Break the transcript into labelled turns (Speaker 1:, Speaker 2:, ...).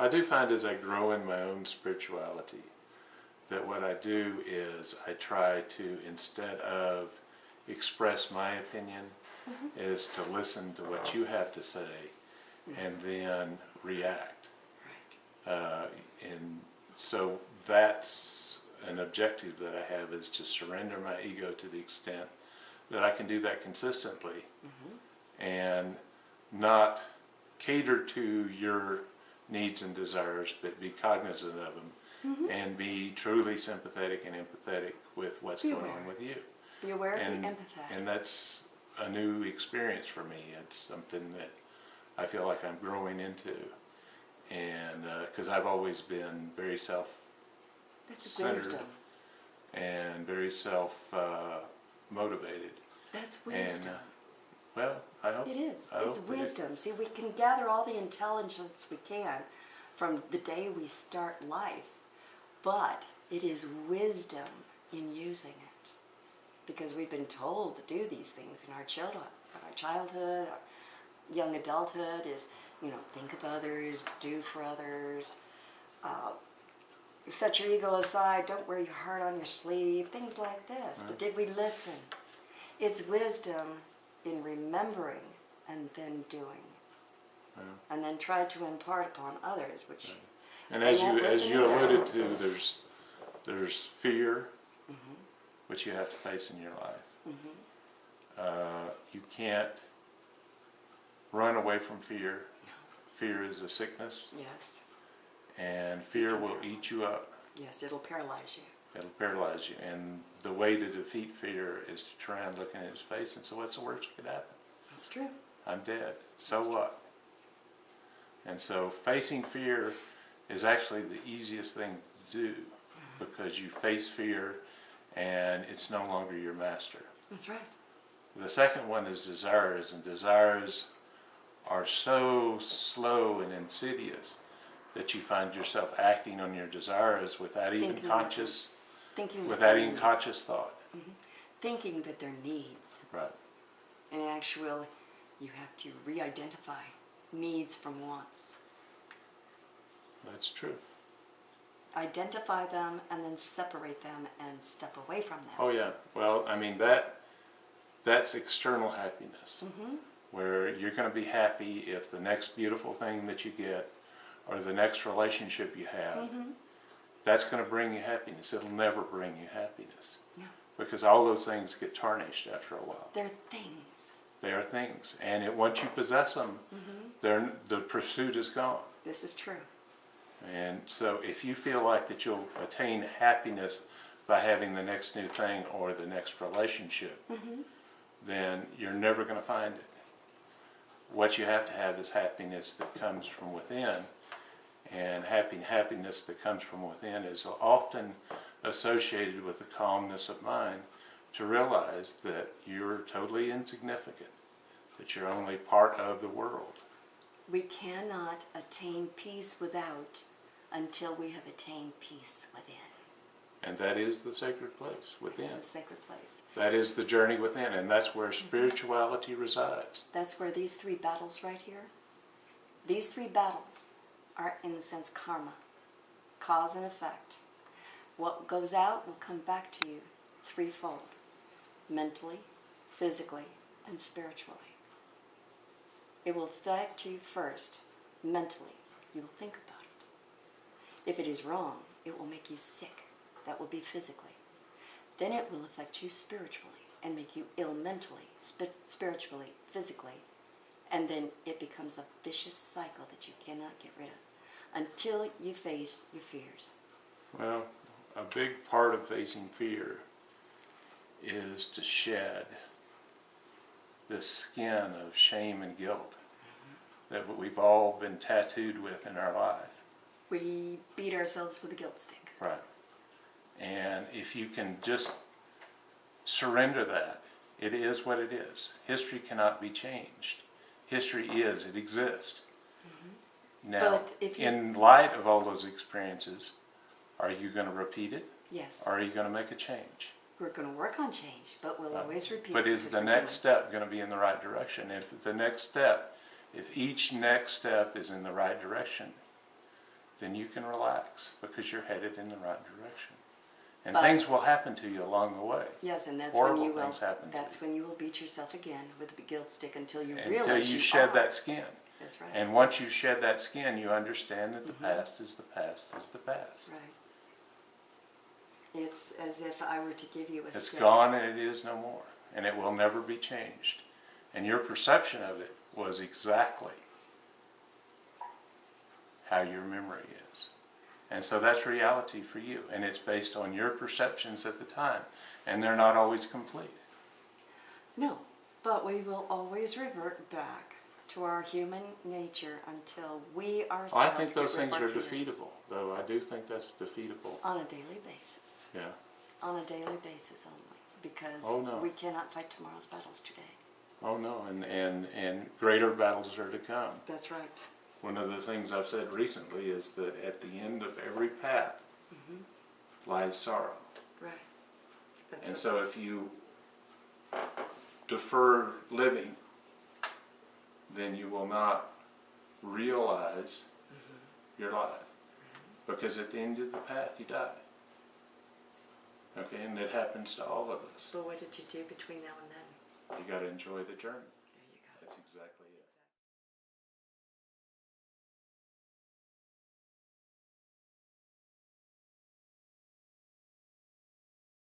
Speaker 1: do find as I grow in my own spirituality that what I do is I try to, instead of express my opinion, is to listen to what you have to say and then react. And so that's an objective that I have, is to surrender my ego to the extent that I can do that consistently and not cater to your needs and desires, but be cognizant of them and be truly sympathetic and empathetic with what's going on with you.
Speaker 2: Be aware, and be empathetic.
Speaker 1: And that's a new experience for me. It's something that I feel like I'm growing into. And because I've always been very self-centered and very self-motivated.
Speaker 2: That's wisdom.
Speaker 1: And, well, I hope
Speaker 2: it is.
Speaker 1: It's
Speaker 2: wisdom. See, we can gather all the intelligence we can from the day we start life, but it is wisdom in using it, because we've been told to do these things in our childhood, our young adulthood is, think of others, do for others, set your ego aside, don't wear your heart on your sleeve, things like this. But did we listen? It's wisdom in remembering and then doing, and then try to impart upon others, which
Speaker 1: and as you alluded to, there's fear, which you have to face in your life. You can't run away from fear. Fear is a sickness.
Speaker 2: Yes.
Speaker 1: And fear will eat you up.
Speaker 2: Yes, it'll paralyze you.
Speaker 1: It'll paralyze you. And the way to defeat fear is to try and look in its face and say, what's the worst that could happen?
Speaker 2: That's true.
Speaker 1: I'm dead. So what? And so facing fear is actually the easiest thing to do, because you face fear and it's no longer your master.
Speaker 2: That's right.
Speaker 1: The second one is desires, and desires are so slow and insidious that you find yourself acting on your desires without even conscious thought.
Speaker 2: Thinking that they're needs.
Speaker 1: Right.
Speaker 2: In actuality, you have to re-identify needs from wants.
Speaker 1: That's true.
Speaker 2: Identify them and then separate them and step away from them.
Speaker 1: Oh yeah. Well, I mean, that's external happiness, where you're going to be happy if the next beautiful thing that you get or the next relationship you have, that's going to bring you happiness. It'll never bring you happiness.
Speaker 2: No.
Speaker 1: Because all those things get tarnished after a while.
Speaker 2: They're things.
Speaker 1: They are things. And once you possess them, the pursuit is gone.
Speaker 2: This is true.
Speaker 1: And so if you feel like that you'll attain happiness by having the next new thing or the next relationship, then you're never going to find it. What you have to have is happiness that comes from within. And happiness that comes from within is often associated with the calmness of mind, to realize that you're totally insignificant, that you're only part of the world.
Speaker 2: We cannot attain peace without until we have attained peace within.
Speaker 1: And that is the sacred place within.
Speaker 2: It's a sacred place.
Speaker 1: That is the journey within, and that's where spirituality resides.
Speaker 2: That's where these three battles right here, these three battles are, in the sense, karma, cause and effect. What goes out will come back to you threefold: mentally, physically, and spiritually. It will affect you first, mentally. You will think about it. If it is wrong, it will make you sick. That will be physically. Then it will affect you spiritually and make you ill mentally, spiritually, physically. And then it becomes a vicious cycle that you cannot get rid of until you face your fears.
Speaker 1: Well, a big part of facing fear is to shed this skin of shame and guilt that we've all been tattooed with in our life.
Speaker 2: We beat ourselves with a guilt stick.
Speaker 1: Right. And if you can just surrender that, it is what it is. History cannot be changed. History is, it exists. Now, in light of all those experiences, are you going to repeat it?
Speaker 2: Yes.
Speaker 1: Or are you going to make a change?
Speaker 2: We're going to work on change, but we'll always repeat it.
Speaker 1: But is the next step going to be in the right direction? If each next step is in the right direction, then you can relax because you're headed in the right direction. And
Speaker 2: But-
Speaker 1: things will happen to you along the way.
Speaker 2: Yes, and that's
Speaker 1: Horrible
Speaker 2: when you will.
Speaker 1: things happen to
Speaker 2: That's
Speaker 1: you.
Speaker 2: when you will beat yourself again with the guilt stick until you
Speaker 1: Until
Speaker 2: realize
Speaker 1: you
Speaker 2: you
Speaker 1: shed
Speaker 2: are.
Speaker 1: that skin.
Speaker 2: That's right.
Speaker 1: And once you shed that skin, you understand that the past is the past is the past.
Speaker 2: Right. It's as if I were to give you a
Speaker 1: It's
Speaker 2: stick.
Speaker 1: gone and it is no more. And it will never be changed. And your perception of it was exactly how your memory is. And so that's reality for you. And it's based on your perceptions at the time. And they're not always complete.
Speaker 2: No, but we will always revert back to our human nature until we ourselves
Speaker 1: I think those
Speaker 2: get rid
Speaker 1: things
Speaker 2: of
Speaker 1: are
Speaker 2: our fears.
Speaker 1: defeatable, though. I do think that's defeatable.
Speaker 2: On a daily basis.
Speaker 1: Yeah.
Speaker 2: On a daily basis only. Because
Speaker 1: Oh, no.
Speaker 2: we cannot fight tomorrow's battles today.
Speaker 1: Oh no, and greater battles are to come.
Speaker 2: That's right.
Speaker 1: One of the things I've said recently is that at the end of every path lies sorrow.
Speaker 2: Right. That's
Speaker 1: And
Speaker 2: what
Speaker 1: so
Speaker 2: it is.
Speaker 1: if you defer living, then you will not realize your life. Because at the end of the path you die. Okay, and it happens to all of us.
Speaker 2: But what did you do between now and then?
Speaker 1: You got to enjoy the journey.
Speaker 2: There you go.
Speaker 1: That's exactly